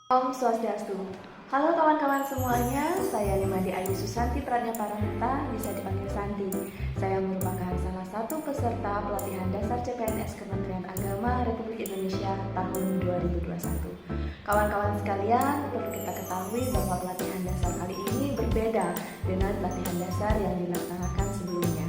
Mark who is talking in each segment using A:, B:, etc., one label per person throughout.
A: Om Swastiastu. Halo kawan-kawan semuanya, saya Nimadi Ayu Susanti Pradnyaparamita, bisa dipanggil Santi. Saya merupakan salah satu peserta pelatihan dasar CPNS Kementerian Agama Republik Indonesia tahun 2021. Kawan-kawan sekalian, perlu kita ketahui bahwa pelatihan dasar kali ini berbeda dengan pelatihan dasar yang dilaksanakan sebelumnya.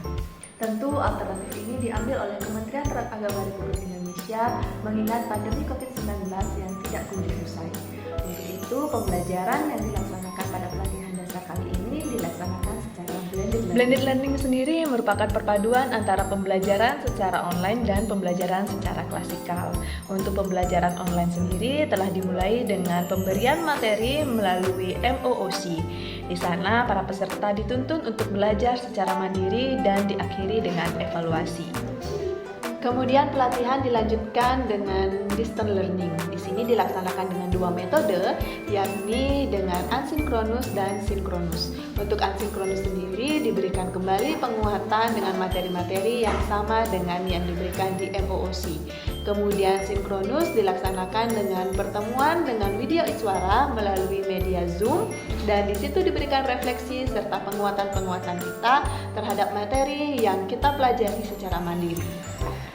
A: Tentu alternatif ini diambil oleh Kementerian Agama Republik Indonesia mengingat pandemi COVID-19 yang tidak kunjung usai. Untuk itu, pembelajaran yang dilaksanakan pada pelatihan dasar kali ini dilaksanakan secara blended learning.
B: Blended learning sendiri merupakan perpaduan antara pembelajaran secara online dan pembelajaran secara klasikal. Untuk pembelajaran online sendiri telah dimulai dengan pemberian materi melalui MOOC. Di sana, para peserta dituntun untuk belajar secara mandiri dan diakhiri dengan evaluasi. Kemudian pelatihan dilanjutkan dengan distance learning. Di sini dilaksanakan dengan dua metode, yakni dengan asinkronus dan sinkronus. Untuk asinkronus sendiri diberikan kembali penguatan dengan materi-materi yang sama dengan yang diberikan di MOOC. Kemudian sinkronus dilaksanakan dengan pertemuan dengan video iswara melalui media Zoom, dan di situ diberikan refleksi serta penguatan-penguatan kita terhadap materi yang kita pelajari secara mandiri.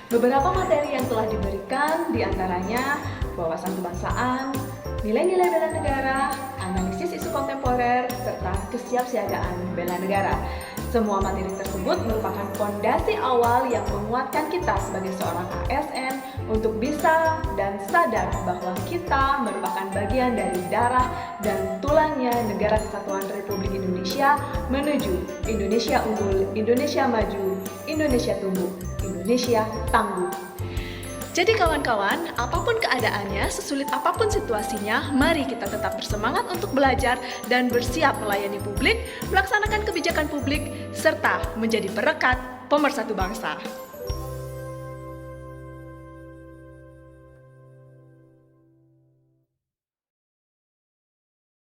B: Beberapa materi yang telah diberikan diantaranya wawasan kebangsaan, nilai-nilai bela negara, analisis isu kontemporer, serta kesiapsiagaan bela negara. Semua materi tersebut merupakan fondasi awal yang menguatkan kita sebagai seorang ASN untuk bisa dan sadar bahwa kita merupakan bagian dari darah dan tulangnya Negara Kesatuan Republik Indonesia menuju Indonesia unggul, Indonesia maju, Indonesia tumbuh, Indonesia tangguh. Jadi kawan-kawan, apapun keadaannya, sesulit apapun situasinya, mari kita tetap bersemangat untuk belajar dan bersiap melayani publik, melaksanakan kebijakan publik, serta menjadi perekat pemersatu bangsa.